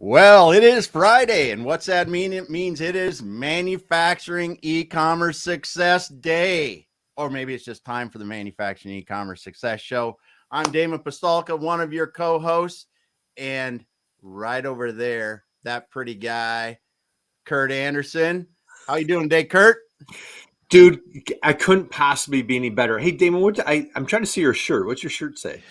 Well, it is Friday, and what's that mean? It means it is Manufacturing E-Commerce Success Day, or maybe it's just time for the Manufacturing E-Commerce Success Show. I'm Damon Pistolka, one of your co-hosts, and right over there, that pretty guy, Kurt Anderson. How you doing today, Kurt? Dude, I couldn't possibly be any better. Hey, Damon, I'm trying to see your shirt. What's your shirt say?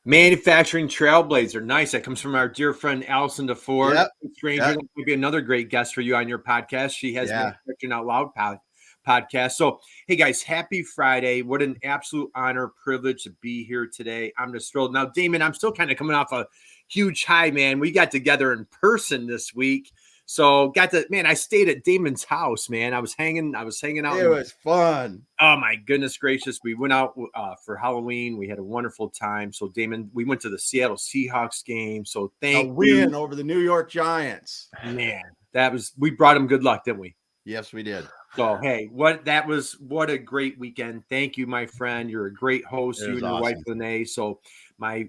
Manufacturing Trailblazer. Nice. That comes from our dear friend Allison DeFord. Yep. Stranger. Yep. That would be another great guest for you on your podcast. She has Manufacturing Out Loud podcast. So, hey guys, happy Friday. What an absolute honor, privilege to be here today. I'm just thrilled. Now, Damon, I'm still kind of coming off a huge high, man. We got together in person this week. So I stayed at Damon's house, man. I was hanging out. It was fun. Oh my goodness gracious. We went out for Halloween. We had a wonderful time. So Damon, we went to the Seattle Seahawks game. So thank you. A win over the New York Giants. Man, we brought them good luck, didn't we? Yes, we did. So, hey, what a great weekend. Thank you, my friend. You're a great host. You and your wife, Lene. So my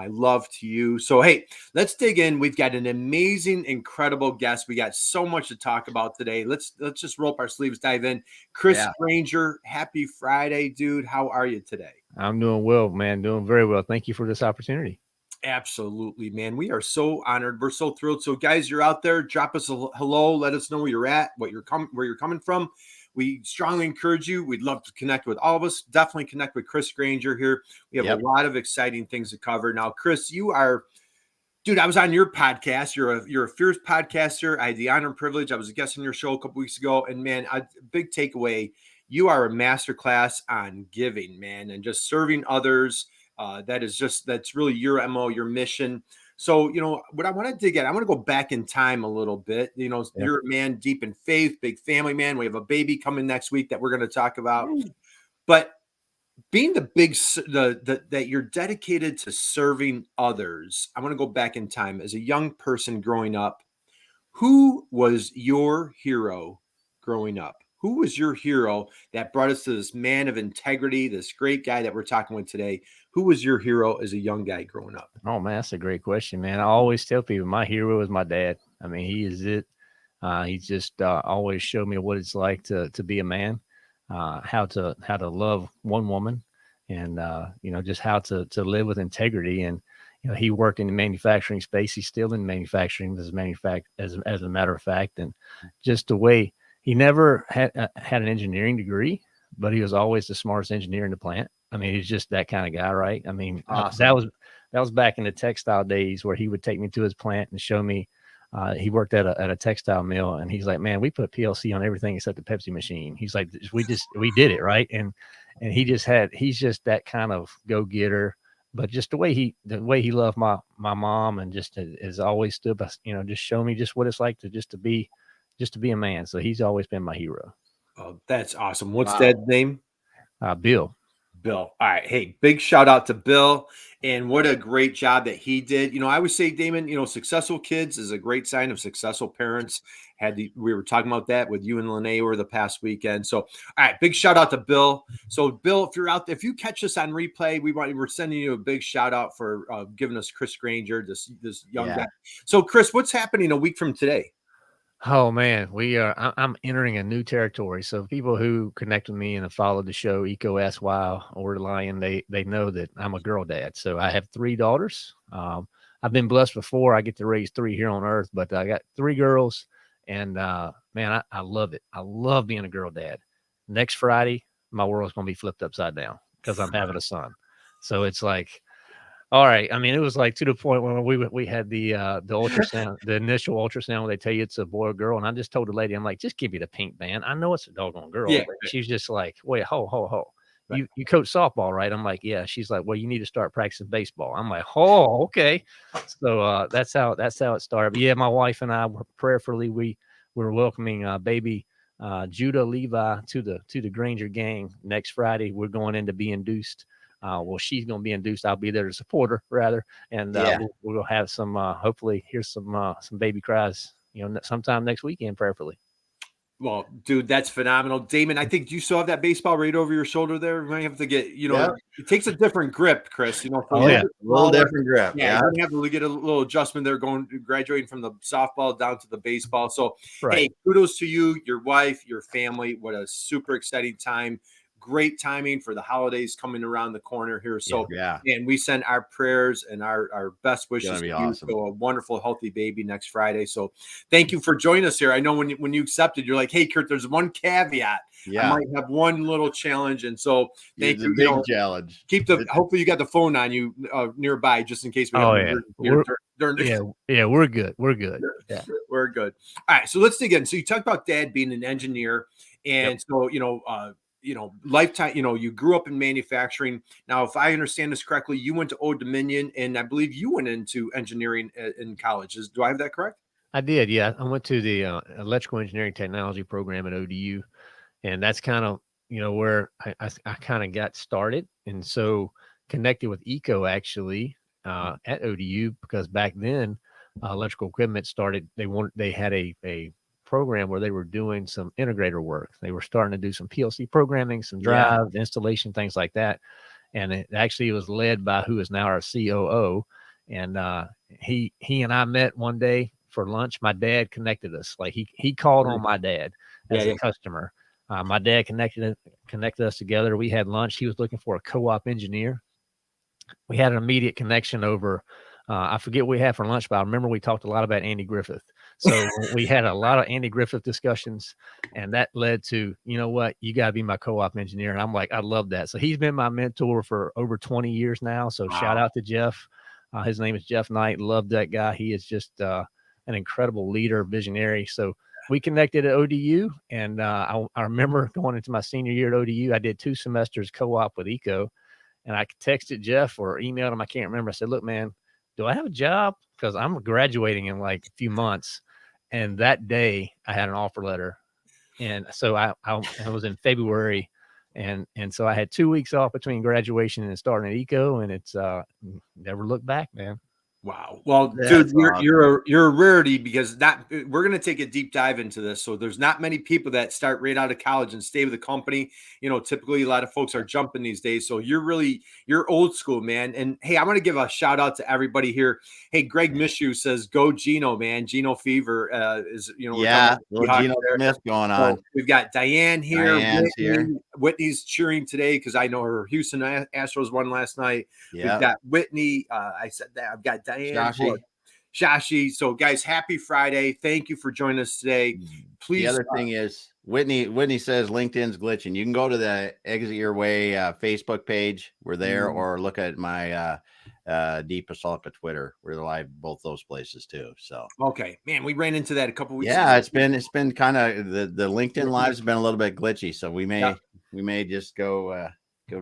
love to you. So, hey, let's dig in. We've got an amazing, incredible guest. We got so much to talk about today. Let's just roll up our sleeves, dive in. Chris Granger, happy Friday, dude. How are you today? I'm doing well, man. Doing very well. Thank you for this opportunity. Absolutely, man. We are so honored. We're so thrilled. So, guys, you're out there. Drop us a hello. Let us know where you're at, where you're coming from. We strongly encourage you. We'd love to connect with all of us. Definitely connect with Chris Granger here. We have a lot of exciting things to cover. Now, Chris, dude, I was on your podcast. You're a fierce podcaster. I had the honor and privilege. I was a guest on your show a couple weeks ago, and man, big takeaway. You are a masterclass on giving, man, and just serving others. That's really your MO, your mission. So, what I want to dig at, I want to go back in time a little bit. You're a man deep in faith, big family man. We have a baby coming next week that we're going to talk about. But being that you're dedicated to serving others, I want to go back in time as a young person growing up. Who was your hero growing up? Who was your hero that brought us to this man of integrity, this great guy that we're talking with today? Who was your hero as a young guy growing up? Oh, man, that's a great question, man. I always tell people my hero is my dad. I mean, he is it. He just always showed me what it's like to be a man, how to love one woman, and just how to live with integrity. And he worked in the manufacturing space. He's still in manufacturing as a matter of fact, and just the way. He never had an engineering degree, but he was always the smartest engineer in the plant. I mean, he's just that kind of guy, right? I mean, awesome. that was back in the textile days where he would take me to his plant and show me. He worked at a textile mill, and he's like, "Man, we put PLC on everything except the Pepsi machine." He's like, we did it right, and he's just that kind of go getter. But just the way he loved my mom, and just has always stood by, just show me just what it's like to be a man. So he's always been my hero. Oh, that's awesome. What's Dad's name? Bill. All right. Hey, big shout out to Bill, and what a great job that he did. I always say, Damon, successful kids is a great sign of successful parents. We were talking about that with you and Lene over the past weekend. So, all right, big shout out to Bill. So, Bill, if you're out there, if you catch us on replay, we're sending you a big shout out for giving us Chris Granger, this young guy. So, Chris, what's happening a week from today? Oh man, I'm entering a new territory. So people who connect with me and have followed the show, EECO, SY, or Lion, they know that I'm a girl dad. So I have 3 daughters. I've been blessed before. I get to raise 3 here on earth, but I got 3 girls, and man, I love it. I love being a girl dad. Next Friday, my world's gonna be flipped upside down because I'm having a son. So it's like, all right. I mean, it was like to the point when we had the ultrasound, the initial ultrasound where they tell you it's a boy or girl. And I just told the lady, I'm like, just give me the pink band. I know it's a doggone girl. Yeah. But she's just like, wait, ho. Right. You coach softball, right? I'm like, yeah. She's like, well, you need to start practicing baseball. I'm like, oh, okay. So that's how it started. But yeah, my wife and I were prayerfully, we're welcoming baby Judah Levi to the Granger gang next Friday. We're going in to be induced. Well, she's going to be induced. I'll be there to support her, rather, and we'll have some. Hopefully, hear some baby cries. Sometime next weekend, prayerfully. Well, dude, that's phenomenal. Damon, I think you still have that baseball right over your shoulder there. We might have to get, Yep. it takes a different grip, Chris, so Oh, a little yeah. bit A little smaller. different grip. Yeah, Yeah. you're gonna have to get a little adjustment there, graduating from the softball down to the baseball. So, Right. hey, kudos to you, your wife, your family. What a super exciting time! Great timing for the holidays coming around the corner here. So, Yeah. and we send our prayers and our best wishes Gonna be to you. awesome. So, a wonderful, healthy baby next Friday. So, thank you for joining us here. I know when you accepted, you're like, hey, Kurt, there's one caveat. Yeah. I might have one little challenge, and so thank It's you. a big challenge. Hopefully you got the phone on you nearby just in case we have Oh, an yeah. emergency here during the Yeah, we're good. We're good. Yeah. We're good. All right, so let's dig in. So you talked about dad being an engineer, and so lifetime. You grew up in manufacturing. Now, if I understand this correctly, you went to Old Dominion, and I believe you went into engineering in college. Do I have that correct? I did. Yeah. I went to the electrical engineering technology program at ODU, and that's kind of, where I kind of got started. And so connected with EECO actually at ODU, because back then electrical equipment started, they had a program where they were doing some integrator work. They were starting to do some PLC programming, some drive installation, things like that. And it actually was led by who is now our COO. And he and I met one day for lunch. My dad connected us. Like he called on my dad as a customer. My dad connected us together. We had lunch. He was looking for a co-op engineer. We had an immediate connection over. I forget what we had for lunch, but I remember we talked a lot about Andy Griffith. So we had a lot of Andy Griffith discussions, and that led to, you know what, you got to be my co-op engineer. And I'm like, I love that. So he's been my mentor for over 20 years now. So shout out to Jeff. His name is Jeff Knight. Love that guy. He is just an incredible leader, visionary. So we connected at ODU, and I remember going into my senior year at ODU, I did 2 semesters co-op with EECO, and I texted Jeff or emailed him. I can't remember. I said, look, man, do I have a job? Because I'm graduating in like a few months. And that day I had an offer letter. And so I was in February, and so I had 2 weeks off between graduation and starting at EECO, and it's never looked back, man. Wow. Well, That's dude, awesome. you're a rarity, because we're going to take a deep dive into this. So there's not many people that start right out of college and stay with the company. Typically a lot of folks are jumping these days. So you're old school, man. And hey, I want to give a shout out to everybody here. Hey, Greg Mishu says, go Gino, man. Gino Fever is, Yeah. Little Gino Smith going on. So we've got Diane here. Diane's here. Whitney's cheering today because I know her Houston Astros won last night. Yeah. We've got Whitney. I said that. I've got Diane. Shashi. So, guys, happy Friday. Thank you for joining us today. Please. The other thing is, Whitney says LinkedIn's glitching. You can go to the Exit Your Way Facebook page. We're there, or look at my Deep Assault Twitter. We're live both those places too. So okay, man, we ran into that a couple weeks ago. Yeah, it's been kind of the LinkedIn lives have been a little bit glitchy. So we may just go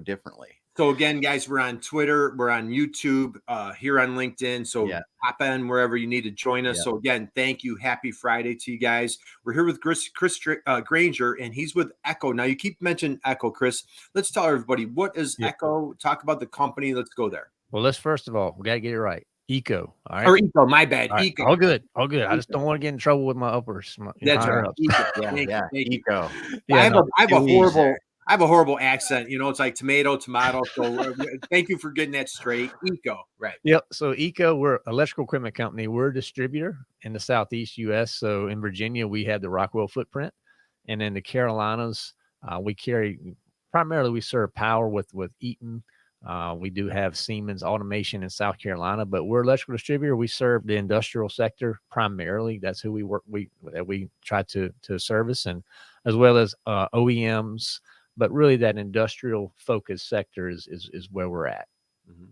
differently. So again, guys, we're on Twitter, we're on YouTube, here on LinkedIn. So hop in wherever you need to join us. So again, thank you. Happy Friday to you guys. We're here with Chris Granger, and he's with EECO. Now you keep mentioning EECO, Chris. Let's tell everybody, what is EECO? Talk about the company. Let's go there. Well, let's first of all, we got to get it right. EECO. All right. Or EECO, my bad. All right. EECO. All good. All good. I just don't want to get in trouble with my uppers. That's right. EECO. EECO. I have a horrible accent. It's like tomato. So thank you for getting that straight. EECO, right? Yep. So EECO, we're an electrical equipment company. We're a distributor in the Southeast U.S. So in Virginia, we have the Rockwell footprint, and in the Carolinas, we serve power with Eaton. We do have Siemens Automation in South Carolina, but we're electrical distributor. We serve the industrial sector primarily. That's who we work. We try to service, and as well as OEMs. But really, that industrial focused sector is where we're at. Mm-hmm.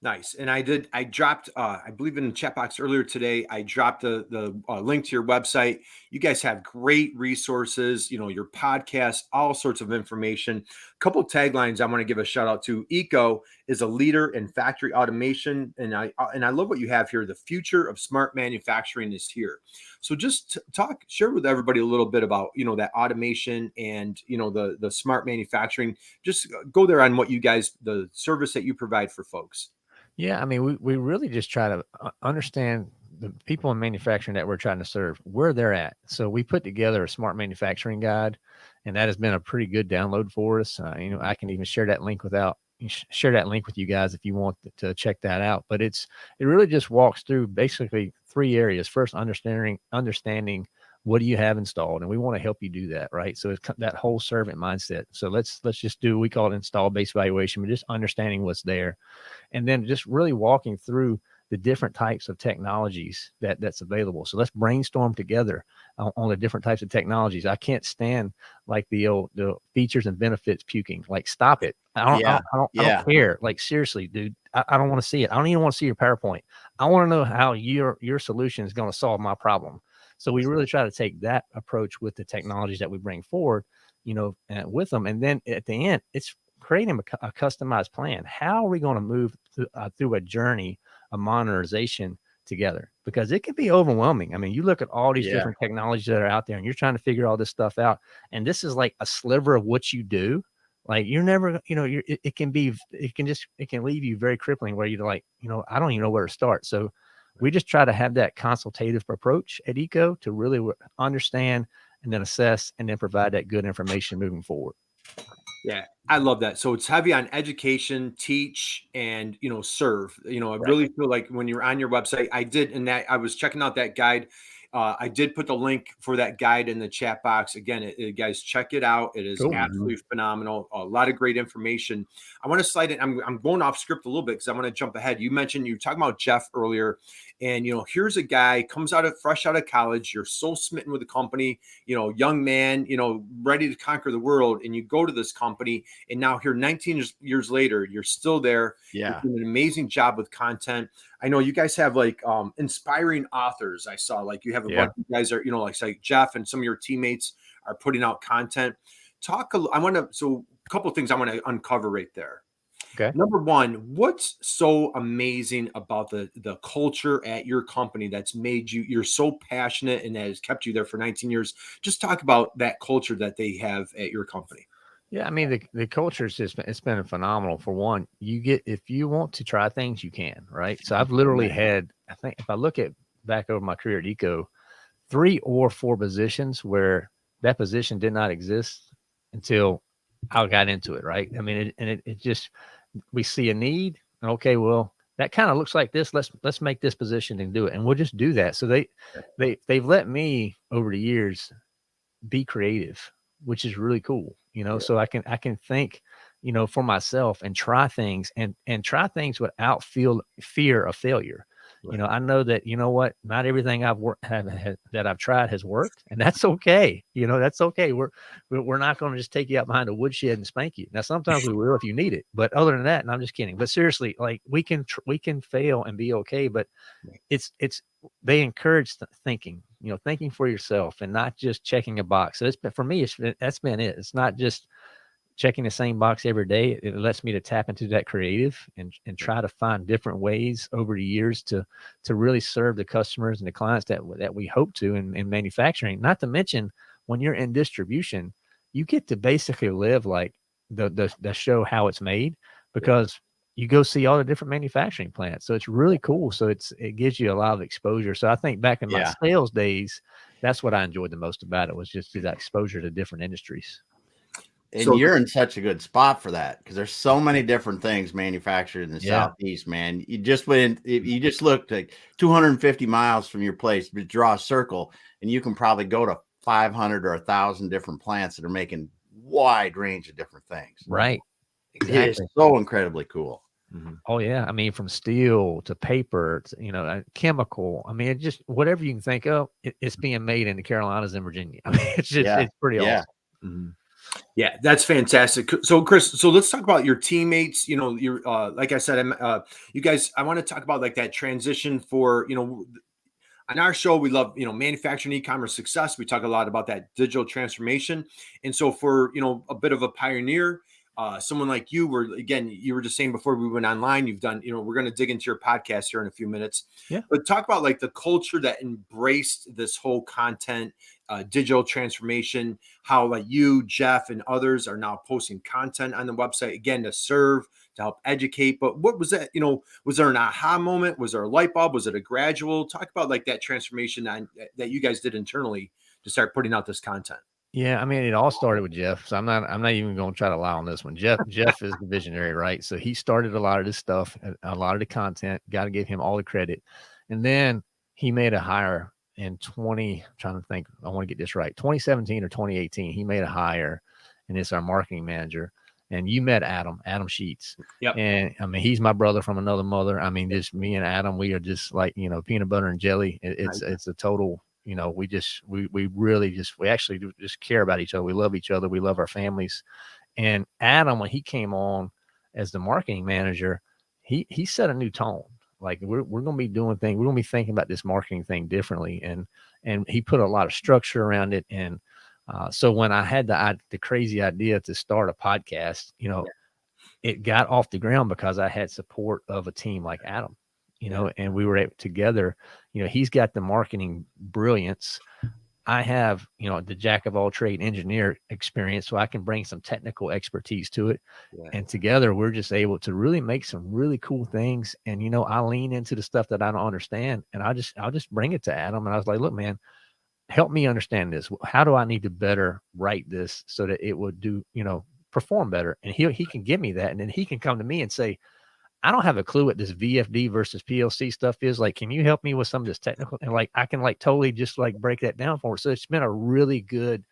Nice. And I dropped, I believe in the chat box earlier today, I dropped the link to your website. You guys have great resources, your podcast, all sorts of information. A couple of taglines I want to give a shout out to. EECO is a leader in factory automation. And I love what you have here. The future of smart manufacturing is here. So just share with everybody a little bit about, that automation and, the smart manufacturing. Just go there on what you guys, the service that you provide for folks. Yeah, I mean, we really just try to understand the people in manufacturing that we're trying to serve, where they're at. So we put together a smart manufacturing guide, and that has been a pretty good download for us. I can even share that link with you guys if you want to check that out. But it really just walks through basically 3 areas. First, understanding what do you have installed, and we want to help you do that, right? So it's that whole servant mindset. So let's just do, we call it install based evaluation, but just understanding what's there, and then just really walking through the different types of technologies that's available. So let's brainstorm together on the different types of technologies. I can't stand like the features and benefits puking. Like, stop it. I don't care. Like, seriously, dude, I don't want to see it. I don't even want to see your PowerPoint. I want to know how your solution is going to solve my problem. So we really try to take that approach with the technologies that we bring forward, with them. And then at the end, it's creating a customized plan. How are we going to move through a journey of monetization together? Because it can be overwhelming. I mean, you look at all these different technologies that are out there, and you're trying to figure all this stuff out. And this is like a sliver of what you do. Like, you're never, it can leave you very crippling, where you're like, I don't even know where to start. So we just try to have that consultative approach at EECO to really understand and then assess and then provide that good information moving forward. Yeah, I love that. So it's heavy on education, teach, and serve. I really feel like when you're on your website, I was checking out that guide. I did put the link for that guide in the chat box. Again, guys, check it out. It is absolutely phenomenal. A lot of great information. I want to slide it. I'm going off script a little bit because I want to jump ahead. You mentioned, you were talking about Jeff earlier, and here's a guy comes fresh out of college. You're so smitten with the company, young man, ready to conquer the world, and you go to this company, and now here 19 years later, you're still there. Yeah, you're doing an amazing job with content. I know you guys have like inspiring authors. I saw like you have a bunch of guys are, like Jeff and some of your teammates are putting out content. So a couple of things I want to uncover right there. Okay. Number one, what's so amazing about the culture at your company that's made you're so passionate and that has kept you there for 19 years? Just talk about that culture that they have at your company. Yeah, I mean, the culture is it's been phenomenal. For one, if you want to try things, you can, right? So I've literally had, I think if I look at back over my career at EECO, 3 or 4 positions where that position did not exist until I got into it, right? I mean, it just, we see a need, and okay, well, that kind of looks like this. Let's make this position and do it, and we'll just do that. So they've let me over the years be creative, which is really cool, so I can think, for myself and try things and try things without fear of failure. Right. I know that, not everything that I've tried has worked, and that's okay. That's okay. We're not going to just take you out behind the woodshed and spank you. Now, sometimes we will if you need it, but other than that, and I'm just kidding, but seriously, like, we can fail and be okay, but they encourage thinking, thinking for yourself and not just checking a box. So for me, that's been it. It's not just checking the same box every day. It lets me to tap into that creative and try to find different ways over the years to really serve the customers and the clients that we hope to in manufacturing. Not to mention, when you're in distribution, you get to basically live like the show how it's made, because you go see all the different manufacturing plants. So it's really cool. So it gives you a lot of exposure. So I think back in my sales days, that's what I enjoyed the most about it, was just that exposure to different industries. And you're in such a good spot for that, because there's so many different things manufactured in the Southeast, man. You just looked like 250 miles from your place, but draw a circle, and you can probably go to 500 or 1,000 different plants that are making wide range of different things. Right. Exactly. It is so incredibly cool. Mm-hmm. Oh yeah. I mean, from steel to paper, to, chemical. I mean, it just, whatever you can think of, it's being made in the Carolinas and Virginia. I mean, it's just, it's pretty awesome. Mm-hmm. Yeah, that's fantastic. So Chris, let's talk about your teammates. You're like I said, you guys, I want to talk about like that transition for, on our show, we love, manufacturing e-commerce success. We talk a lot about that digital transformation. And so for, a bit of a pioneer, someone like you you were just saying before we went online, you've done, we're going to dig into your podcast here in a few minutes. Yeah. But talk about like the culture that embraced this whole content, digital transformation, how like you, Jeff, and others are now posting content on the website, again, to serve, to help educate. But what was that? Was there an aha moment? Was there a light bulb? Was it a gradual? Talk about like that transformation that you guys did internally to start putting out this content. Yeah, I mean, it all started with Jeff. So I'm not even going to try to lie on this one. Jeff is the visionary, right? So he started a lot of this stuff, a lot of the content. Got to give him all the credit. And then he made a hire in trying to think, I want to get this right, 2017 or 2018. He made a hire, and it's our marketing manager. And you met Adam Sheets. Yep. And I mean, he's my brother from another mother. I mean, just me and Adam, we are just like, peanut butter and jelly. It's a total, we actually just care about each other. We love each other. We love our families. And Adam, when he came on as the marketing manager, he set a new tone. Like we're going to be doing things. We're going to be thinking about this marketing thing differently. And he put a lot of structure around it. And so when I had the crazy idea to start a podcast, it got off the ground because I had support of a team like Adam. And we were together. He's got the marketing brilliance. I have, the jack of all trade engineer experience, so I can bring some technical expertise to it. Yeah. And together we're just able to really make some really cool things. And, I lean into the stuff that I don't understand, and I'll just bring it to Adam. And I was like, look, man, help me understand this. How do I need to better write this so that it would perform better? And he can give me that. And then he can come to me and say, I don't have a clue what this VFD versus PLC stuff is. Like, can you help me with some of this technical? And like, I can like totally just like break that down for her. So it's been a really good,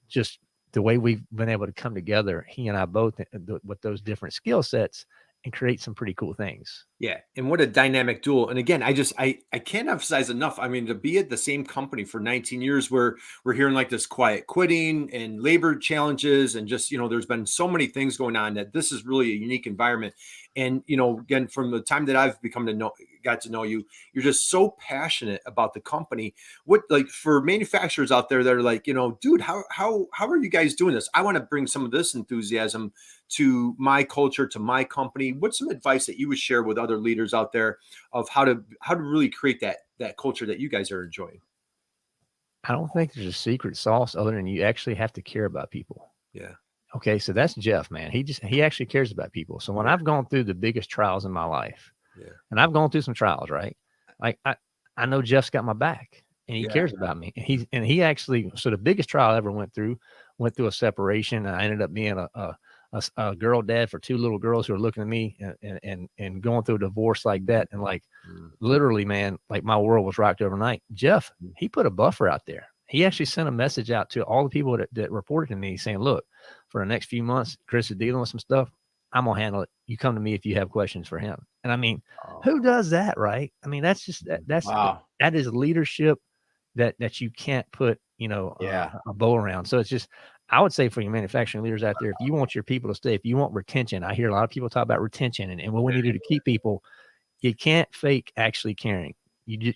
just the way we've been able to come together, he and I both, with those different skill sets, and create some pretty cool things. Yeah. And what a dynamic duel. And again, I can't emphasize enough. I mean, to be at the same company for 19 years where we're hearing like this quiet quitting and labor challenges, and just, there's been so many things going on that this is really a unique environment. And, again, from the time that I've got to know you, you're just so passionate about the company. What, like, for manufacturers out there that are like, dude, how are you guys doing this? I want to bring some of this enthusiasm to my culture, to my company. What's some advice that you would share with other leaders out there of how to really create that culture that you guys are enjoying? I don't think there's a secret sauce other than you actually have to care about people. Yeah. Okay. So that's Jeff, man. He actually cares about people. So when I've gone through the biggest trials in my life, and I've gone through some trials, right? Like I know Jeff's got my back, and he cares about me. And he actually, so the biggest trial I ever went through a separation. And I ended up being a girl dad for two little girls who are looking at me and going through a divorce like that. And like, literally, man, like my world was rocked overnight. Jeff, he put a buffer out there. He actually sent a message out to all the people that reported to me saying, look, for the next few months, Chris is dealing with some stuff. I'm going to handle it. You come to me if you have questions for him. And I mean, who does that, right? I mean, that's just, that is leadership that you can't put, a bow around. So it's just, I would say for your manufacturing leaders out there, if you want your people to stay, if you want retention, I hear a lot of people talk about retention and what we need to do to keep people. You can't fake actually caring. You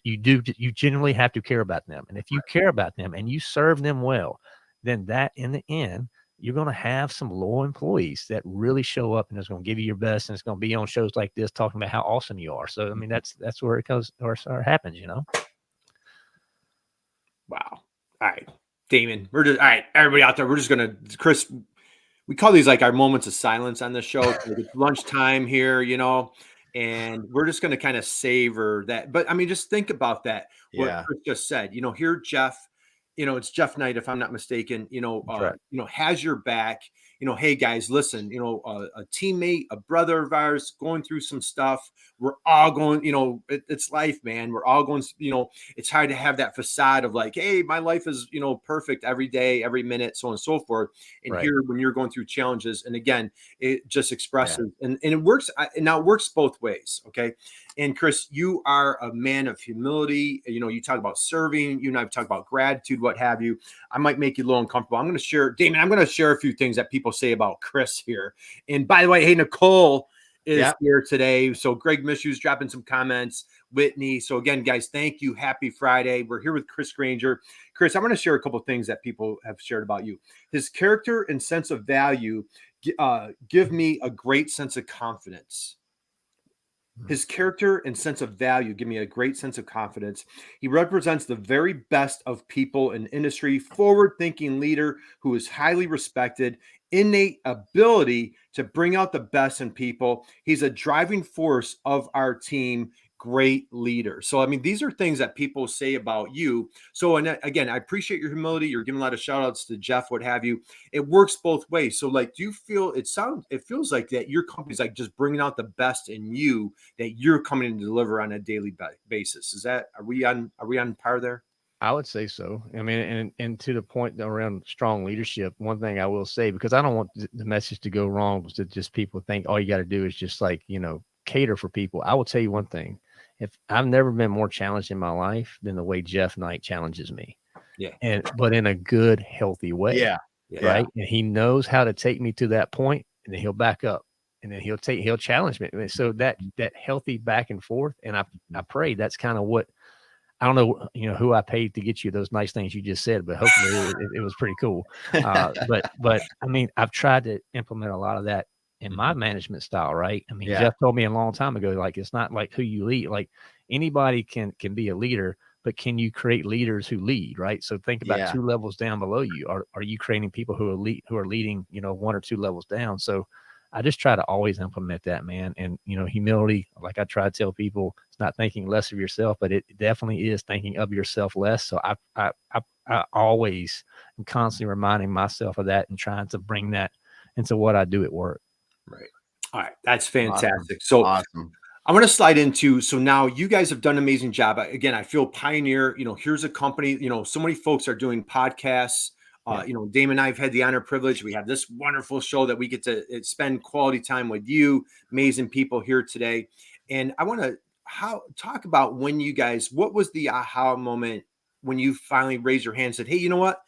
genuinely have to care about them. And if you care about them and you serve them well, then that in the end, you're going to have some loyal employees that really show up and is going to give you your best. And it's going to be on shows like this talking about how awesome you are. So, I mean, that's where it goes or happens, Wow. All right, Damon, all right, everybody out there, we're just going to, Chris, we call these like our moments of silence on the show. It's lunchtime here, and we're just going to kind of savor that. But I mean, just think about that. What Chris just said, here, Jeff, it's Jeff Knight, if I'm not mistaken, has your back, hey guys, listen, a teammate, a brother of ours going through some stuff. We're all going, it's life, man. We're all going, it's hard to have that facade of like, hey, my life is, perfect every day, every minute, so on and so forth. And here, when you're going through challenges, and again, it just expresses, and it works. And now it works both ways. Okay. And Chris, you are a man of humility. You talk about serving, you and I've talked about gratitude, what have you. I might make you a little uncomfortable. I'm going to share, Damon, I'm going to share a few things that people say about Chris here. And by the way, hey, Nicole is here today. So Greg Mishu's dropping some comments, Whitney. So again, guys, thank you. Happy Friday. We're here with Chris Granger. Chris, I'm going to share a couple of things that people have shared about you. His character and sense of value give me a great sense of confidence. His character and sense of value give me a great sense of confidence. He represents the very best of people in industry, forward-thinking leader who is highly respected innate ability to bring out the best in people. He's a driving force of our team. Great leader. So, I mean, these are things that people say about you. So, and again, I appreciate your humility. You're giving a lot of shout outs to Jeff, what have you. It works both ways. So, like, do you feel it feels like that your company's like just bringing out the best in you that you're coming in to deliver on a daily basis? Is that, are we on par there? I would say so. I mean, and to the point around strong leadership, one thing I will say, because I don't want the message to go wrong, to just people think all you got to do is just like, cater for people. I will tell you one thing. If I've never been more challenged in my life than the way Jeff Knight challenges me. Yeah. But in a good, healthy way. Yeah. Right. And he knows how to take me to that point, and then he'll back up, and then he'll challenge me. So that healthy back and forth. And I pray that's kind of what, I don't know, who I paid to get you those nice things you just said, but hopefully it was pretty cool. But I mean, I've tried to implement a lot of that in my management style, right? I mean, Jeff told me a long time ago, like, it's not like who you lead. Like, anybody can be a leader, but can you create leaders who lead, right? So think about 2 levels down below you. Are you creating people who are leading, 1 or 2 levels down? So I just try to always implement that, man. And, humility, like I try to tell people, it's not thinking less of yourself, but it definitely is thinking of yourself less. So I always am constantly reminding myself of that and trying to bring that into what I do at work. Right. All right. That's fantastic. Awesome. So Awesome. I want to slide into, so now you guys have done an amazing job. Again, I feel pioneer, here's a company, so many folks are doing podcasts. Damon and I have had the honor privilege. We have this wonderful show that we get to spend quality time with you, amazing people here today. And I want to talk about what was the aha moment when you finally raised your hand and said, hey, you know what?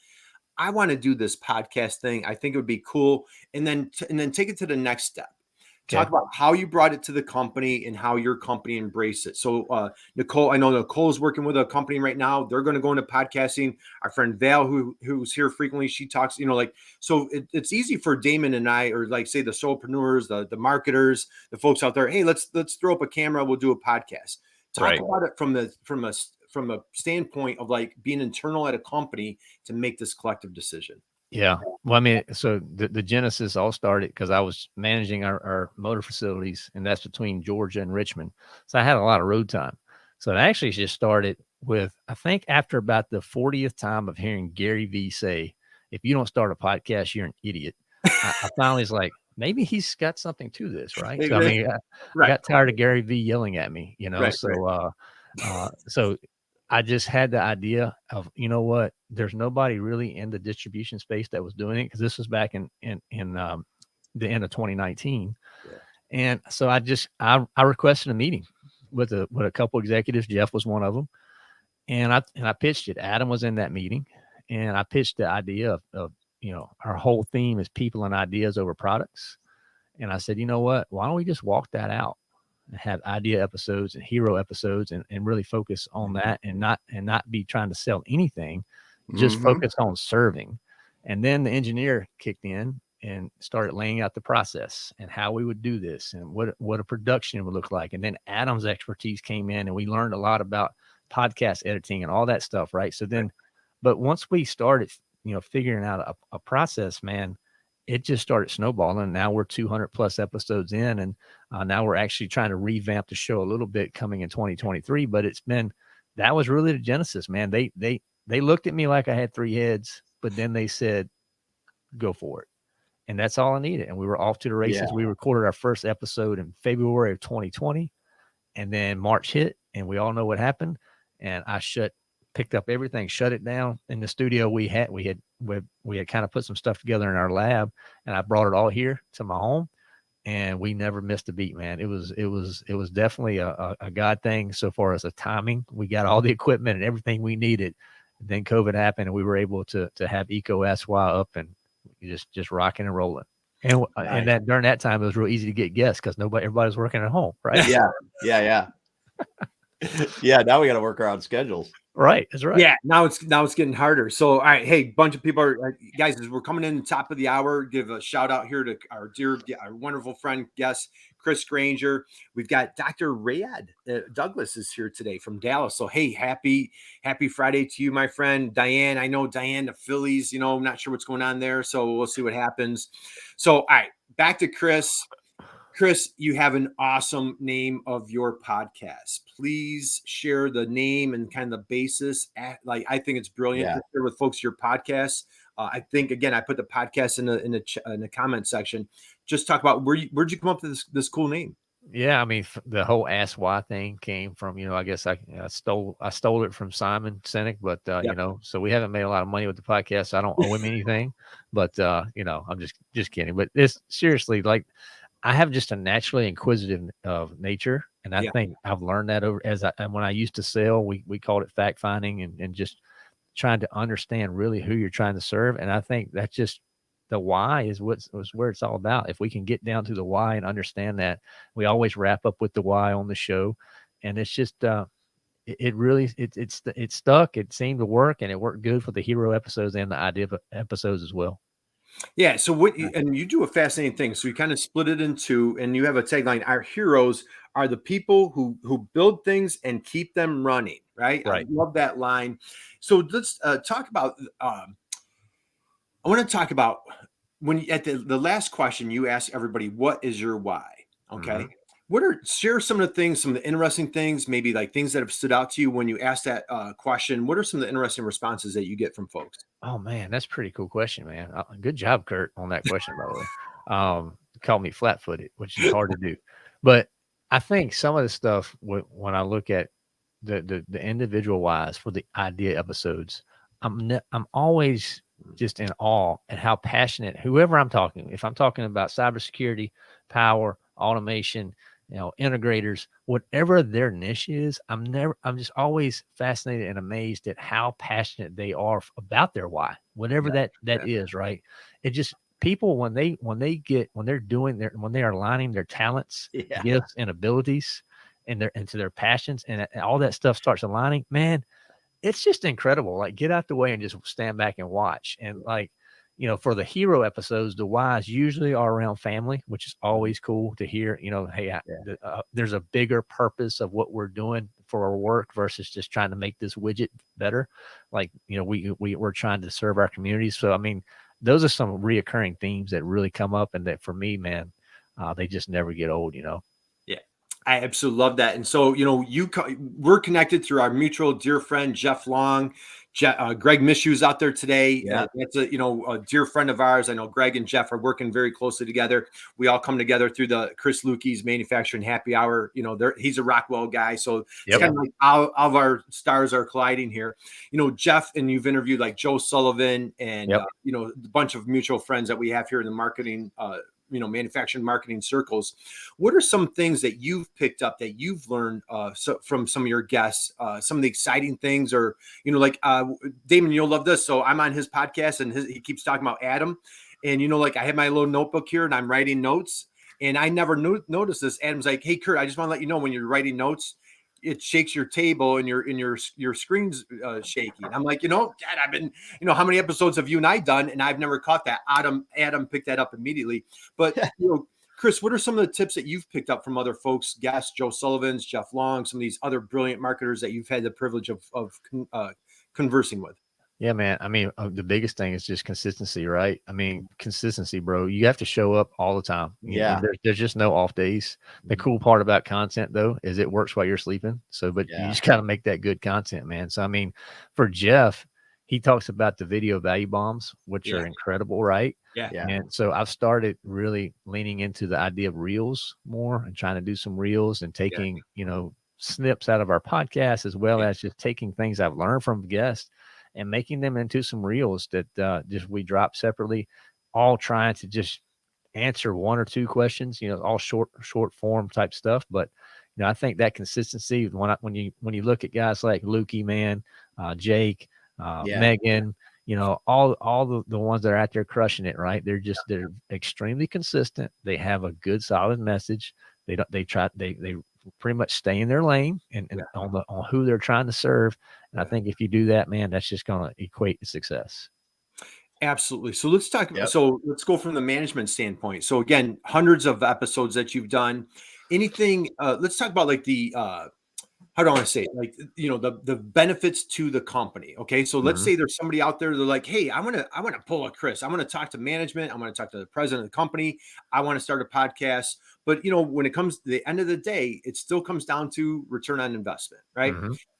I want to do this podcast thing. I think it would be cool. And then take it to the next step. Talk about how you brought it to the company and how your company embraced it. So, Nicole, I know Nicole is working with a company right now. They're going to go into podcasting. Our friend Val, who's here frequently, she talks, so it's easy for Damon and I, or like say the solopreneurs, the marketers, the folks out there. Hey, let's throw up a camera. We'll do a podcast. Talk about it from a standpoint of like being internal at a company to make this collective decision. Yeah. Well, I mean, so the genesis all started because I was managing our motor facilities, and that's between Georgia and Richmond. So I had a lot of road time. So it actually just started with, I think after about the 40th time of hearing Gary Vee say, if you don't start a podcast, you're an idiot. I finally was like, maybe he's got something to this, right? So, I mean, I got tired of Gary Vee yelling at me, so I just had the idea of, what, there's nobody really in the distribution space that was doing it, because this was back in the end of 2019. Yeah. And so I requested a meeting with a couple executives. Jeff was one of them. And I pitched it. Adam was in that meeting, and I pitched the idea of our whole theme is people and ideas over products. And I said, you know what, why don't we just walk that out? Have idea episodes and hero episodes and really focus on that, and not be trying to sell anything, just focus on serving. And then the engineer kicked in and started laying out the process and how we would do this and what a production would look like. And then Adam's expertise came in, and we learned a lot about podcast editing and all that stuff. Right. So then, but once we started, figuring out a process, man, it just started snowballing. Now we're 200 plus episodes in, and now we're actually trying to revamp the show a little bit coming in 2023. But that was really the genesis, man. They looked at me like I had 3 heads, but then they said, go for it. And that's all I needed. And we were off to the races. Yeah. We recorded our first episode in February of 2020, and then March hit, and we all know what happened. And I picked up everything, shut it down in the studio. We had kind of put some stuff together in our lab, and I brought it all here to my home, and we never missed a beat, man. It was definitely a God thing. So far as the timing, we got all the equipment and everything we needed. And then COVID happened, and we were able to have EECO SY up and just rocking and rolling. And and that during that time, it was real easy to get guests because everybody was working at home, right? Yeah. Yeah. Now we got to work around schedules. Right. That's right. Yeah, now it's getting harder. So, all right, hey, bunch of people are guys, as we're coming in the top of the hour, give a shout out here to our wonderful friend guest Chris Granger. We've got Dr. Rayad Douglas is here today from Dallas. So, hey, happy Friday to you, my friend Diane. I know Diane, the Phillies. I'm not sure what's going on there, so we'll see what happens. So, all right, back to Chris. Chris, you have an awesome name of your podcast. Please share the name and kind of the basis. I think it's brilliant to share with folks your podcast. I think again, I put the podcast in the comment section. Just talk about where'd you come up with this cool name? Yeah, I mean, the whole Ask Why thing came from, I guess I stole it from Simon Sinek, but so we haven't made a lot of money with the podcast. So I don't owe him anything, but I'm just kidding. But it's seriously, like, I have just a naturally inquisitive nature, and I think I've learned that when I used to sell, we called it fact finding and just trying to understand really who you're trying to serve. And I think that's just the why is where it's all about. If we can get down to the why and understand that, we always wrap up with the why on the show, and it's just it stuck. It seemed to work, and it worked good for the hero episodes and the idea episodes as well. Yeah. So and you do a fascinating thing. So you kind of split it in two, and you have a tagline: "Our heroes are the people who build things and keep them running." Right. Right. I love that line. So let's talk about. I want to talk about when at the last question you asked everybody, "What is your why?" Okay. Share some of the things, some of the interesting things, maybe like things that have stood out to you when you asked that question. What are some of the interesting responses that you get from folks? Oh man, that's a pretty cool question, man. Good job, Kurt, on that question, by the way. Called me flat-footed, which is hard to do, but I think some of the stuff when I look at the individual wise for the idea episodes, I'm always just in awe at how passionate whoever I'm talking. If I'm talking about cybersecurity, power, automation, integrators, whatever their niche is, I'm just always fascinated and amazed at how passionate they are about their why, whatever that is, right? It just people when they are aligning their talents, gifts, and abilities and into their passions, and all that stuff starts aligning, man, it's just incredible. Like, get out the way and just stand back and watch. And for the hero episodes, the whys usually are around family, which is always cool to hear. Hey, there's a bigger purpose of what we're doing for our work versus just trying to make this widget better. Like, we're trying to serve our communities. So, I mean, those are some reoccurring themes that really come up, and that for me, man, they just never get old. Yeah, I absolutely love that. And so, we're connected through our mutual dear friend, Jeff Long. Greg Mishu's out there today. That's a dear friend of ours. I know Greg and Jeff are working very closely together. We all come together through the Chris Lukey's Manufacturing Happy Hour. He's a Rockwell guy. So it's kind of like all of our stars are colliding here. Jeff, and you've interviewed like Joe Sullivan and, a bunch of mutual friends that we have here in the marketing, manufacturing marketing circles. What are some things that you've picked up that you've learned from some of your guests, some of the exciting things, or, Damon, you'll love this. So I'm on his podcast and he keeps talking about Adam, and, I have my little notebook here and I'm writing notes, and I never noticed this. Adam's like, "Hey, Kurt, I just want to let you know when you're writing notes, it shakes your table and your screen's shaky." And I'm like, Dad, I've been, how many episodes have you and I done? And I've never caught that. Adam picked that up immediately. But, Chris, what are some of the tips that you've picked up from other folks, guests, Joe Sullivan's, Jeff Long, some of these other brilliant marketers that you've had the privilege of conversing with? Yeah, man. I mean, the biggest thing is just consistency, right? I mean, consistency, bro. You have to show up all the time. There's just no off days. The cool part about content, though, is it works while you're sleeping. So, but you just got to make that good content, man. So, I mean, for Jeff, he talks about the video value bombs, which are incredible, right? Yeah. And so I've started really leaning into the idea of reels more and trying to do some reels and taking, snips out of our podcast, as well as just taking things I've learned from guests and making them into some reels that just we drop separately, all trying to just answer one or two questions, all short form type stuff. But I think that consistency, when you look at guys like Lukey, man, Jake, Megan, all the ones that are out there crushing it, right? They're extremely consistent. They have a good solid message. They pretty much stay in their lane and on who they're trying to serve. And I think if you do that, man, that's just going to equate to success. Absolutely. So let's talk. So let's go from the management standpoint. So again, hundreds of episodes that you've done. Anything? Let's talk about like the how do I want to say it? Like, the benefits to the company. Okay. So let's say there's somebody out there, they're like, hey, I want to pull a Chris. I want to talk to management. I want to talk to the president of the company. I want to start a podcast. But when it comes to the end of the day, it still comes down to return on investment, right?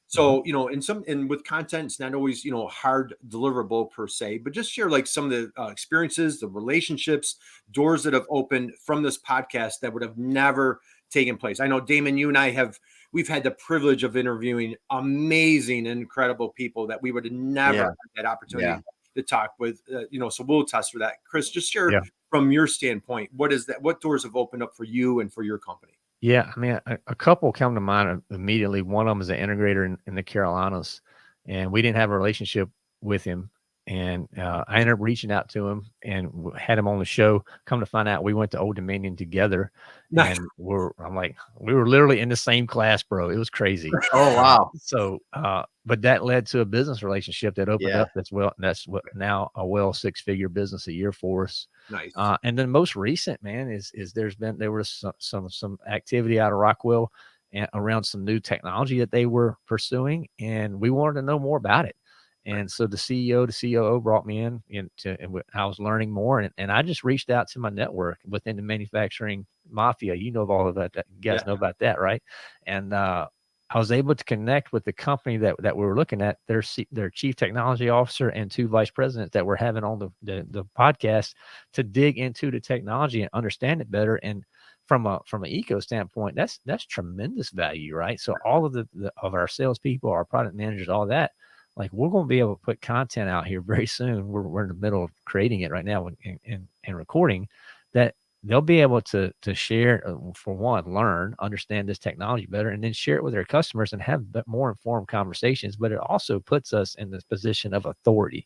So, and with content, it's not always, hard deliverable per se, but just share like some of the experiences, the relationships, doors that have opened from this podcast that would have never taken place. I know, Damon, you and I we've had the privilege of interviewing amazing, incredible people that we would have never had that opportunity to talk with, so we'll test for that. Chris, just share from your standpoint, what doors have opened up for you and for your company? Yeah, I mean, a couple come to mind immediately. One of them is an integrator in the Carolinas, and we didn't have a relationship with him. And I ended up reaching out to him and had him on the show. Come to find out, we went to Old Dominion together. Nice. And we were literally in the same class, bro. It was crazy. Oh, wow. So, but that led to a business relationship that opened up as well. And that's what now a 6-figure business a year for us. Nice. And then most recent, man, is there was some activity out of Rockwell and around some new technology that they were pursuing, and we wanted to know more about it. And so the CEO, the COO brought me in, and I was learning more, and I just reached out to my network within the manufacturing mafia. You know all of that. You guys know about that, right? And I was able to connect with the company that we were looking at, their chief technology officer and 2 vice presidents that we're having on the podcast to dig into the technology and understand it better. And from an EECO standpoint, that's tremendous value, right? So all of of our salespeople, our product managers, all that, like, we're going to be able to put content out here very soon. We're in the middle of creating it right now and recording that. They'll be able to share, for one, learn, understand this technology better, and then share it with their customers and have more informed conversations. But it also puts us in this position of authority.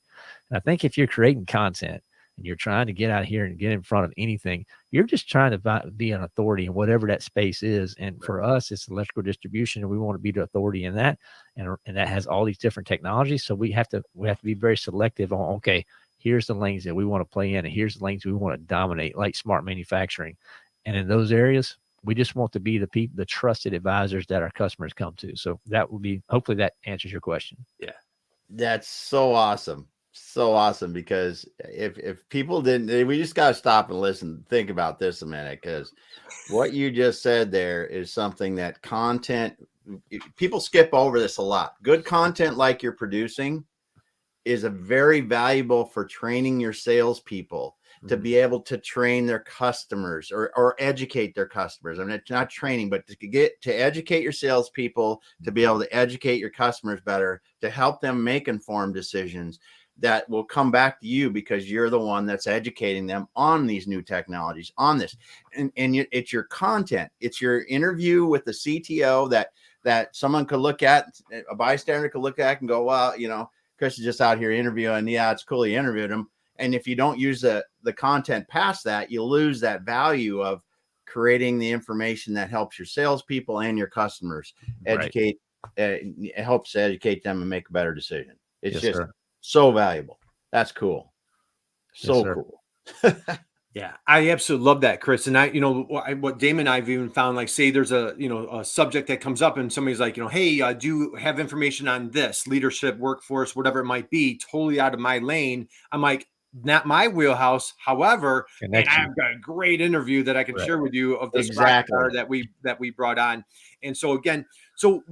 And I think if you're creating content and you're trying to get out here and get in front of anything, you're just trying to be an authority in whatever that space is. And for us, it's electrical distribution, and we want to be the authority in that. And that has all these different technologies. So we have to be very selective on, okay, here's the lanes that we want to play in, and here's the lanes we want to dominate, like smart manufacturing. And in those areas, we just want to be the trusted advisors that our customers come to. So that would be, hopefully that answers your question. Yeah. That's so awesome. So awesome, because if people didn't, we just got to stop and listen, think about this a minute, because what you just said there is something that people skip over this a lot. Good content like you're producing is a very valuable for training your salespeople to be able to train their customers or educate their customers. I mean, it's not training, but to educate your salespeople, to be able to educate your customers better, to help them make informed decisions that will come back to you because you're the one that's educating them on these new technologies, on this. And it's your content. It's your interview with the CTO that someone could look at, a bystander could look at and go, well, Chris is just out here interviewing. Yeah, it's cool. You interviewed him. And if you don't use the content past that, you lose that value of creating the information that helps your salespeople and your customers educate. It helps educate them and make a better decision. It's so valuable. That's cool. So cool. Yeah, I absolutely love that, Chris. And what Damon and I've even found, like, say there's a subject that comes up and somebody's like, hey, do you have information on this leadership, workforce, whatever it might be, totally out of my lane. I'm like, not my wheelhouse. However, and I've got a great interview that I can share with you of this rock star that we brought on. And so again,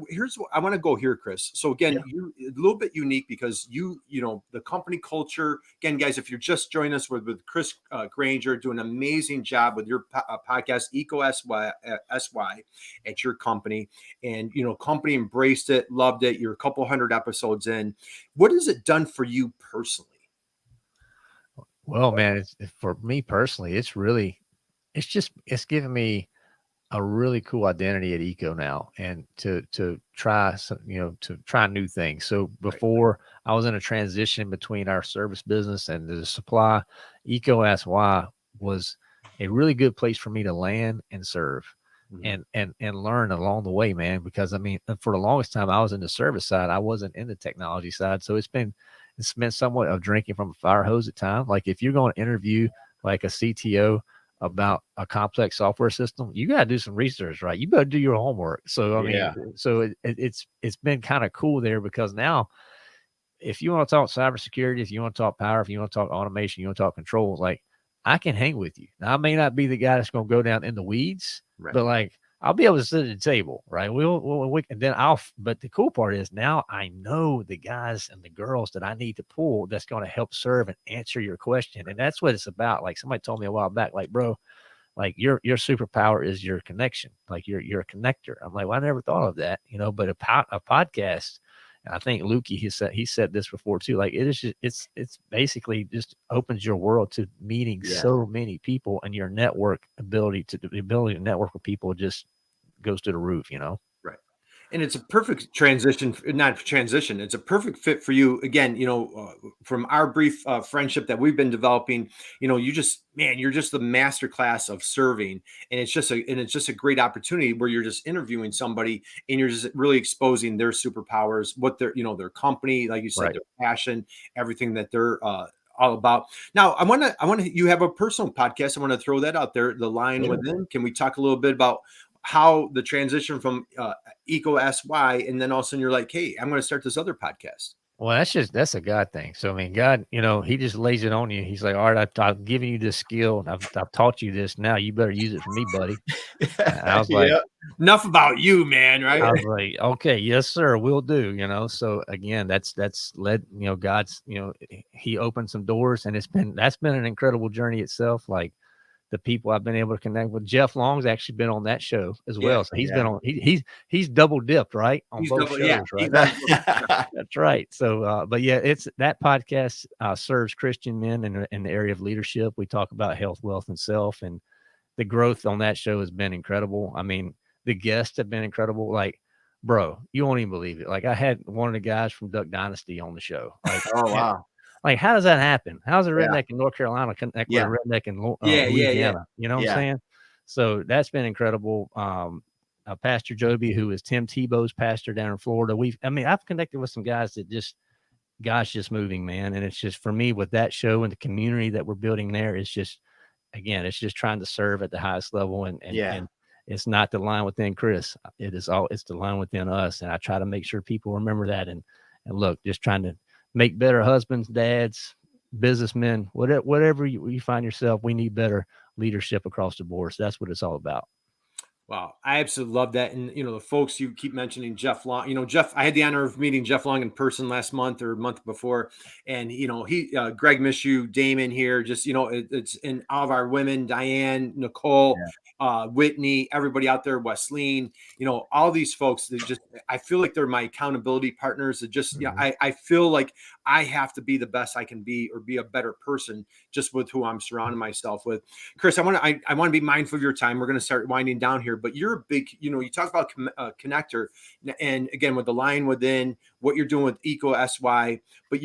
here's what I want to go here, Chris. So again, you're a little bit unique because the company culture. Again, guys, if you're just joining us with Chris Granger, doing an amazing job with your podcast, EECO SY at your company, and company embraced it, loved it. You're a couple hundred episodes in. What has it done for you personally? Well, man, for me personally, it's given me a really cool identity at EECO now, and to try to try new things. So before I was in a transition between our service business and the supply, EECO SY was a really good place for me to land and serve. and learn along the way, man. Because I mean, for the longest time, I was in the service side. I wasn't in the technology side. So it's been somewhat of drinking from a fire hose at times. Like if you're going to interview like a CTO about a complex software system, you got to do some research, right? You better do your homework. So I mean, so it's been kind of cool there, because now if you want to talk cybersecurity, if you want to talk power, if you want to talk automation, you want to talk controls, like I can hang with you. Now, I may not be the guy that's going to go down in the weeds, but like I'll be able to sit at the table, right? And then but the cool part is now I know the guys and the girls that I need to pull that's going to help serve and answer your question. And that's what it's about. Like somebody told me a while back, like, bro, like your superpower is your connection. Like you're a connector. I'm like, well, I never thought of that, but a podcast, and I think Lukey, he said this before too. Like it is just, it's basically just opens your world to meeting so many people, and your network ability to network with people just goes to the roof, Right. And it's a perfect transition, not transition. It's a perfect fit for you. Again, from our brief friendship that we've been developing, you're just the master class of serving. And it's just a great opportunity where you're just interviewing somebody and you're just really exposing their superpowers, what their company, like you said, their passion, everything that they're, all about. Now, I want to, you have a personal podcast. I want to throw that out there, The Line Within. Can we talk a little bit about how the transition from EECO SY, and then all of a sudden you're like, hey, I'm going to start this other podcast? Well, that's a God thing. So, I mean, God, he just lays it on you. He's like, all right, I've given you this skill. And I've taught you this. Now you better use it for me, buddy. And I was like, enough about you, man. Right. I was like, okay, yes, sir. We'll do, So again, that's led, God's, he opened some doors, and that's been an incredible journey itself. Like, the people I've been able to connect with. Jeff Long's actually been on that show as well. So he's been on, he's double dipped, right? On both shows, right? That's right. So, but yeah, it's that podcast serves Christian men in the area of leadership. We talk about health, wealth, and self, and the growth on that show has been incredible. I mean, the guests have been incredible. Like, bro, you won't even believe it. Like, I had one of the guys from Duck Dynasty on the show. Like, oh wow. Like, how does that happen? How's a redneck in North Carolina connect with a redneck in Louisiana? You know what I'm saying? So that's been incredible. Pastor Joby, who is Tim Tebow's pastor down in Florida. I've connected with some guys that God's just moving, man. And it's just, for me, with that show and the community that we're building there, it's just, again, it's just trying to serve at the highest level. And it's not the line within Chris. It's the line within us. And I try to make sure people remember that. And look, just trying to make better husbands, dads, businessmen, whatever you find yourself, we need better leadership across the board. So that's what it's all about. Wow. I absolutely love that. And, the folks you keep mentioning, Jeff Long, Jeff, I had the honor of meeting Jeff Long in person last month or month before. And, Greg Mishu, Damon here, just, it's in all of our women, Diane, Nicole, Whitney, everybody out there, Wesleyan, all these folks that I feel like they're my accountability partners that just, I feel like I have to be the best I can be, or be a better person just with who I'm surrounding myself with. Chris, I want to be mindful of your time. We're going to start winding down here, but you're a big, you talk about connector, and again, with The Line Within, what you're doing with EECO SY, but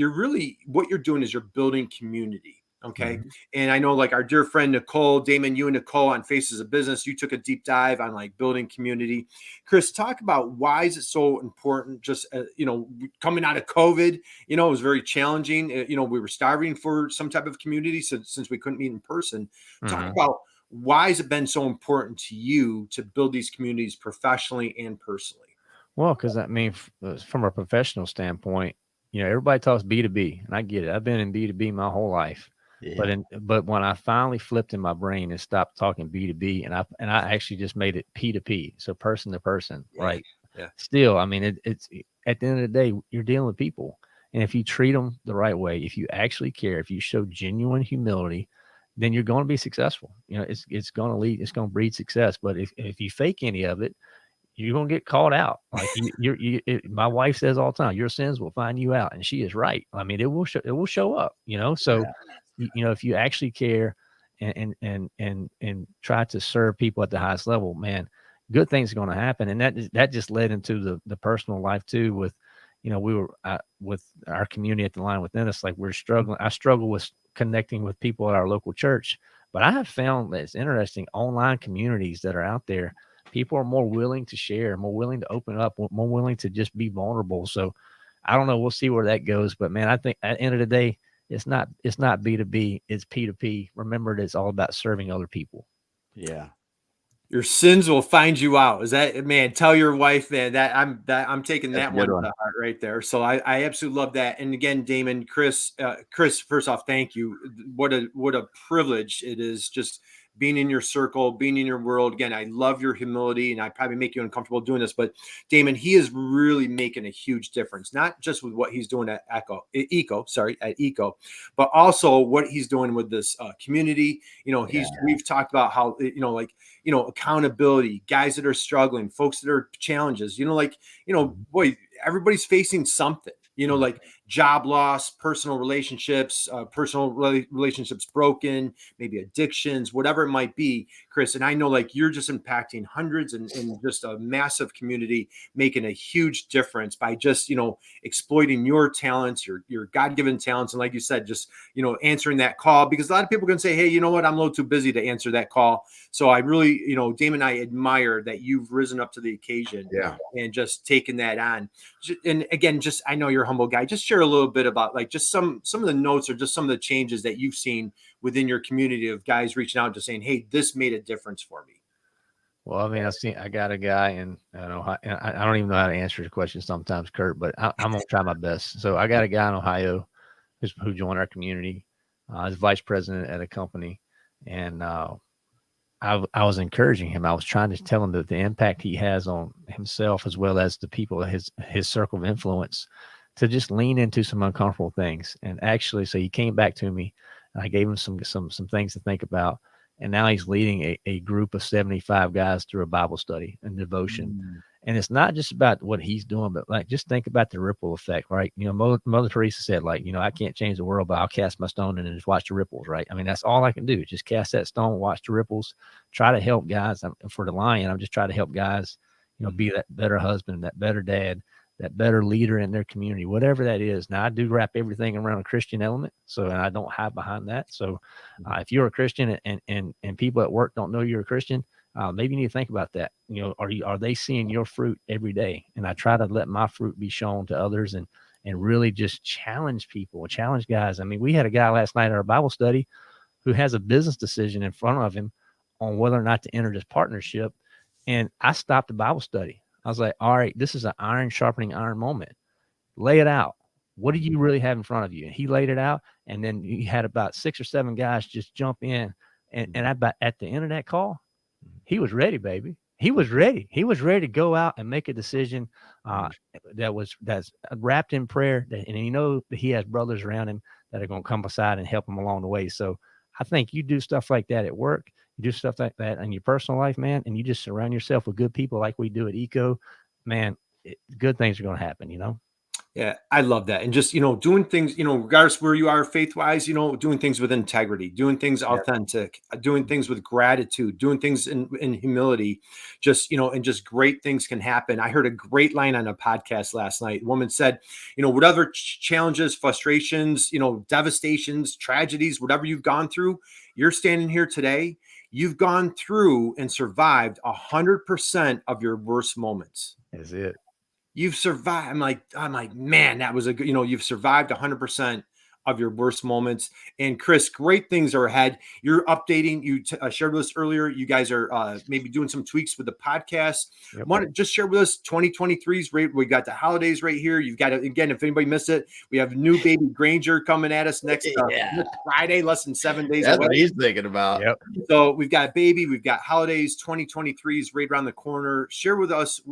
what you're doing is you're building community. Okay. Mm-hmm. And I know, like, our dear friend, Nicole, Damon, you and Nicole on Faces of Business, you took a deep dive on like building community. Chris, talk about why is it so important? Just, coming out of COVID, it was very challenging. We were starving for some type of community since we couldn't meet in person. Talk about why has it been so important to you to build these communities professionally and personally? Well, because from a professional standpoint, everybody talks B2B, and I get it. I've been in B2B my whole life. Yeah. But when I finally flipped in my brain and stopped talking B2B, and I actually just made it P2P, so person to person, right? Yeah. Still, it's at the end of the day, you're dealing with people, and if you treat them the right way, if you actually care, if you show genuine humility, then you're going to be successful. It's going to breed success. But if you fake any of it, you're going to get called out. Like my wife says all the time, your sins will find you out. And she is right. It will show up, so, if you actually care and try to serve people at the highest level, man, good things are going to happen. And that just led into the personal life too, with, we were with our community at The Line Within us, like I struggle with connecting with people at our local church, but I have found that it's interesting online communities that are out there people are more willing to share, more willing to open up, more willing to just be vulnerable. So I don't know. We'll see where that goes. But man, I think at the end of the day, it's not B2B, it's P2P. Remember, it's all about serving other people. Yeah. Your sins will find you out. Is that, man? Tell your wife, man, that I'm taking That's that a good one one. to heart right there. So I absolutely love that. And again, Damon, Chris, first off, thank you. What a privilege it is just being in your circle, being in your world. Again, I love your humility, and I probably make you uncomfortable doing this, but Damon, he is really making a huge difference, not just with what he's doing at EECO, but also what he's doing with this community. You know, we've talked about how, accountability, guys that are struggling, folks that are challenges, boy, everybody's facing something, like job loss, personal relationships, relationships broken, maybe addictions, whatever it might be, Chris. And I know like you're just impacting hundreds and just a massive community, making a huge difference by just, exploiting your talents, your God-given talents. And like you said, just, answering that call, because a lot of people can say, hey, you know what, I'm a little too busy to answer that call. So I really, Damon, I admire that you've risen up to the occasion and just taken that on. And again, just, I know you're a humble guy. Just share a little bit about like just some of the notes or just some of the changes that you've seen within your community of guys reaching out, just saying, hey, this made a difference for me. Well, I mean, I got a guy, and I don't even know how to answer the question sometimes, Kurt, but I'm gonna try my best. So I got a guy in Ohio who joined our community. He's vice president at a company, and I was encouraging him. I was trying to tell him that the impact he has on himself as well as the people his circle of influence, to just lean into some uncomfortable things. And actually, so he came back to me, and I gave him some things to think about. And now he's leading a group of 75 guys through a Bible study and devotion. And it's not just about what he's doing, but like, just think about the ripple effect, right? Mother Teresa said, like, I can't change the world, but I'll cast my stone and just watch the ripples, right? I mean, that's all I can do. Just cast that stone, watch the ripples, try to help guys. For the Lion, I'm just trying to help guys, be that better husband, that better dad, that better leader in their community, whatever that is. Now, I do wrap everything around a Christian element, and I don't hide behind that. So if you're a Christian and people at work don't know you're a Christian, maybe you need to think about that. Are they seeing your fruit every day? And I try to let my fruit be shown to others, and really just challenge people, challenge guys. I mean, we had a guy last night at our Bible study who has a business decision in front of him on whether or not to enter this partnership. And I stopped the Bible study. I was like, all right, this is an iron sharpening iron moment. Lay it out. What do you really have in front of you? And he laid it out. And then he had about 6 or 7 guys just jump in. And at the end of that call, he was ready, baby. He was ready. He was ready to go out and make a decision that's wrapped in prayer. And that he has brothers around him that are going to come beside and help him along the way. So I think you do stuff like that at work. You do stuff like that in your personal life, man, and you just surround yourself with good people like we do at EECO, man, good things are going to happen, Yeah, I love that. And just, doing things, regardless where you are faith-wise, doing things with integrity, doing things authentic, doing things with gratitude, doing things in humility, just, and just great things can happen. I heard a great line on a podcast last night. A woman said, whatever challenges, frustrations, devastations, tragedies, whatever you've gone through, you're standing here today. You've gone through and survived 100% of your worst moments. That's it. You've survived. I'm like, man, that was a good, you've survived 100% of your worst moments. And Chris, great things are ahead. You're updating, you shared with us earlier. You guys are maybe doing some tweaks with the podcast. Yep. Want to just share with us 2023's rate. We got the holidays right here. You've got to, again, if anybody missed it, we have new baby Granger coming at us next Friday, less than 7 days That's away. what he's thinking about. Yep. So we've got baby, we've got holidays, 2023's right around the corner. Share with us,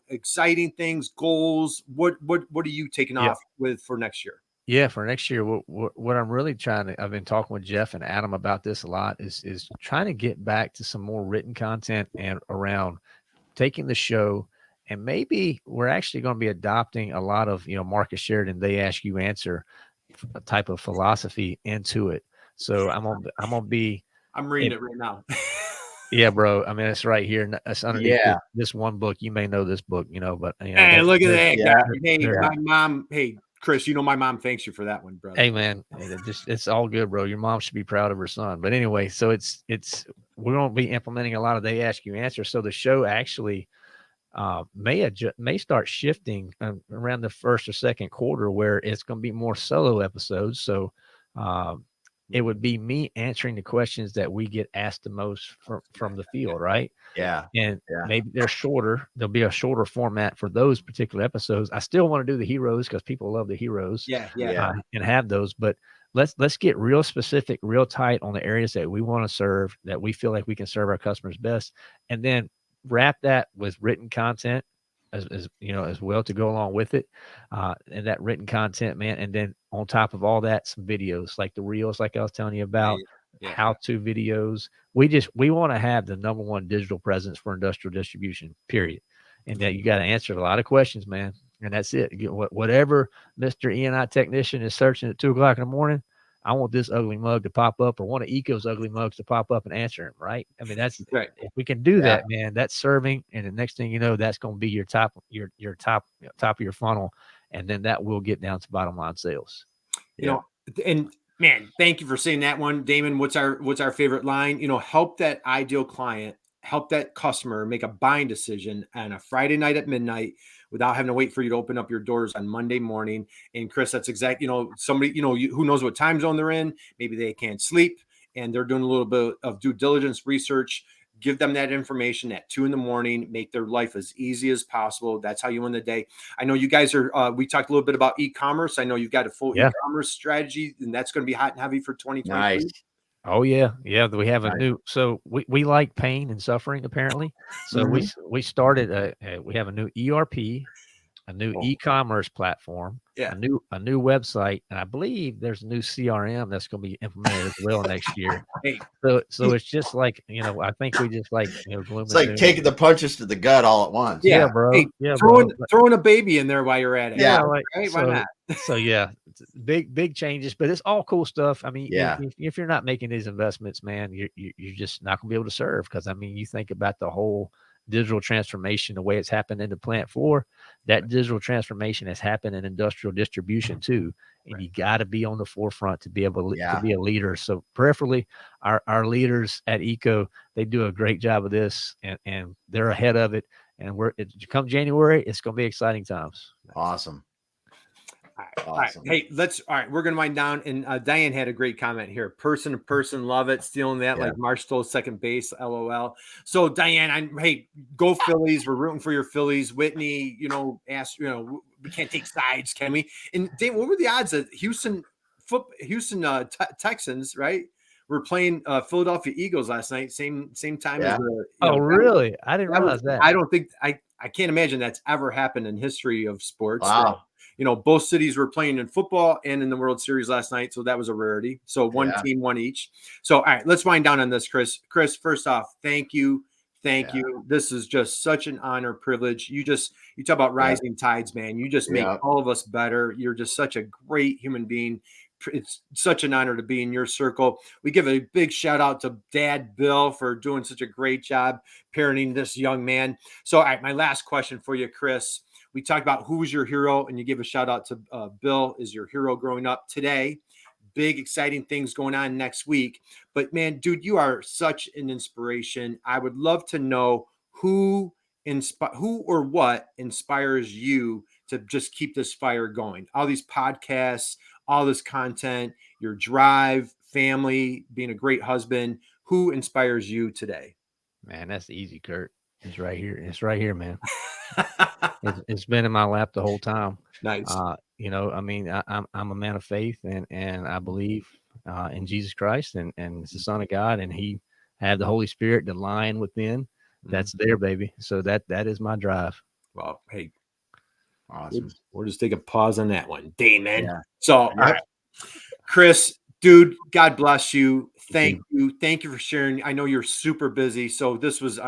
exciting things, goals. What are you taking off with for next year? Yeah, for next year, what I'm really I've been talking with Jeff and Adam about this a lot, is trying to get back to some more written content and around taking the show. And maybe we're actually going to be adopting a lot of, Marcus Sheridan, they ask you answer a type of philosophy into it. So I'm reading it right now. Yeah, bro. I mean, it's right here. It's underneath this one book. You may know this book, but hey, look at that. Yeah. Hey, my mom. Hey, Chris, my mom thanks you for that one, brother. Hey man, it's all good, bro. Your mom should be proud of her son. But anyway, so we're going to be implementing a lot of They Ask You Answer. So the show actually may start shifting around the first or second quarter, where it's going to be more solo episodes. So it would be me answering the questions that we get asked the most from the field, right? Yeah. And Yeah. maybe they're shorter. There'll be a shorter format for those particular episodes. I still want to do the heroes because people love the heroes. Yeah. And have those, but let's get real specific, real tight on the areas that we want to serve, that we feel like we can serve our customers best, and then wrap that with written content as well to go along with it, and that written content, man. And then on top of all that, some videos like the reels, like I was telling you about, how-to videos. We want to have the number one digital presence for industrial distribution, period. And that you got to answer a lot of questions, man. And that's it. Whatever Mr. E&I technician is searching at 2:00 in the morning, I want this ugly mug to pop up, or one of EECO's ugly mugs to pop up and answer him, right? I mean, that's right. If we can do that, man, that's serving. And the next thing you know, that's going to be your top of your funnel. And then that will get down to bottom line sales. And man, thank you for saying that one, Damon. What's our favorite line? Help that ideal client, help that customer make a buying decision on a Friday night at midnight without having to wait for you to open up your doors on Monday morning. And Chris, that's exactly, somebody, who knows what time zone they're in. Maybe they can't sleep and they're doing a little bit of due diligence research. Give them that information at 2 a.m, make their life as easy as possible. That's how you win the day. I know you guys are, we talked a little bit about e-commerce. I know you've got a full e-commerce strategy, and that's going to be hot and heavy for 2023. Nice. Oh yeah. We have a new, so we like pain and suffering, apparently. So we started we have a new ERP, a new e-commerce platform, a new website, and I believe there's a new CRM that's going to be implemented as well next year. So it's just like, I think we just like, gloom. It's like taking the punches to the gut all at once. Yeah, bro. Hey, throwing a baby in there while you're at it. Yeah. Right? Why not? So yeah, big changes, but it's all cool stuff. I mean, if you're not making these investments, man, you're just not going to be able to serve. Because I mean, you think about the whole digital transformation, the way it's happened in the plant floor, that digital transformation has happened in industrial distribution too. And you got to be on the forefront to be able to be a leader. So preferably our leaders at EECO, they do a great job of this, and they're ahead of it. And come January, it's going to be exciting times. Awesome. All right. Hey, we're going to wind down. And Diane had a great comment here. Person to person, love it. Stealing that like Marsh stole second base, LOL. So Diane, hey, go Phillies. We're rooting for your Phillies. Whitney, asked, we can't take sides, can we? And Dave, what were the odds that Houston Texans, right? We're playing Philadelphia Eagles last night, same time as the. Really? I didn't realize that. I don't think I can't imagine that's ever happened in history of sports. Wow. Both cities were playing in football and in the World Series last night, so that was a rarity. So one team, one each. So all right, let's wind down on this, Chris. Chris, first off, thank you. This is just such an honor, privilege. You talk about rising tides, man. You just make all of us better. You're just such a great human being. It's such an honor to be in your circle. We give a big shout out to Dad Bill for doing such a great job parenting this young man. So all right, my last question for you, Chris. We talked about who was your hero, and you give a shout out to Bill is your hero growing up today. Big, exciting things going on next week. But man, dude, you are such an inspiration. I would love to know who or what inspires you to just keep this fire going. All these podcasts, all this content, your drive, family, being a great husband. Who inspires you today? Man, that's easy, Kurt. It's right here. It's right here, man. It's been in my lap the whole time. Nice. I mean, I'm a man of faith, and I believe in Jesus Christ, and it's the Son of God, and He had the Holy Spirit, the lion within. That's there, baby. So that is my drive. Well, hey, awesome. We'll just take a pause on that one, Damon. Yeah. So, all right, Chris, dude, God bless you. Thank you for sharing. I know you're super busy. So this was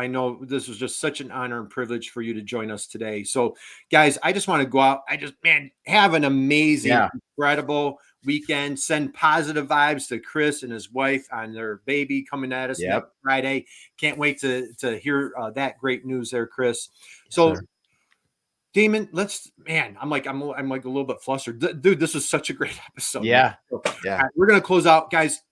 just such an honor and privilege for you to join us today. So guys, I just want to go out. Have an amazing, incredible weekend. Send positive vibes to Chris and his wife on their baby coming at us next Friday. Can't wait to hear that great news there, Chris. So Damon, I'm like a little bit flustered. Dude, this was such a great episode. Yeah. Man. Yeah. We're going to close out. Guys,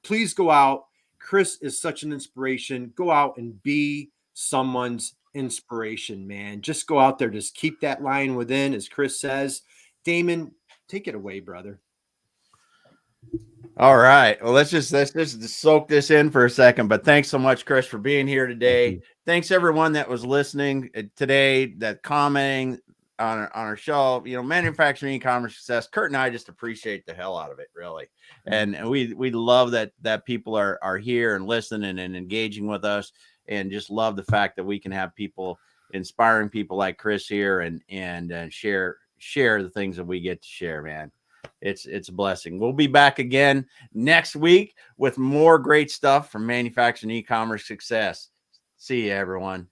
please go out. Chris is such an inspiration. Go out and be someone's inspiration, man. Just go out there. Just keep that line within, as Chris says. Damon, take it away, brother. All right. Well, let's just soak this in for a second. But thanks so much, Chris, for being here today. Thanks everyone that was listening today, that commenting on our show. You know, manufacturing e-commerce success. Kurt and I just appreciate the hell out of it, really. And we love that people are here and listening and engaging with us, and just love the fact that we can have people, inspiring people like Chris here, and share the things that we get to share, man. It's a blessing. We'll be back again next week with more great stuff from manufacturing e-commerce success. See you, everyone.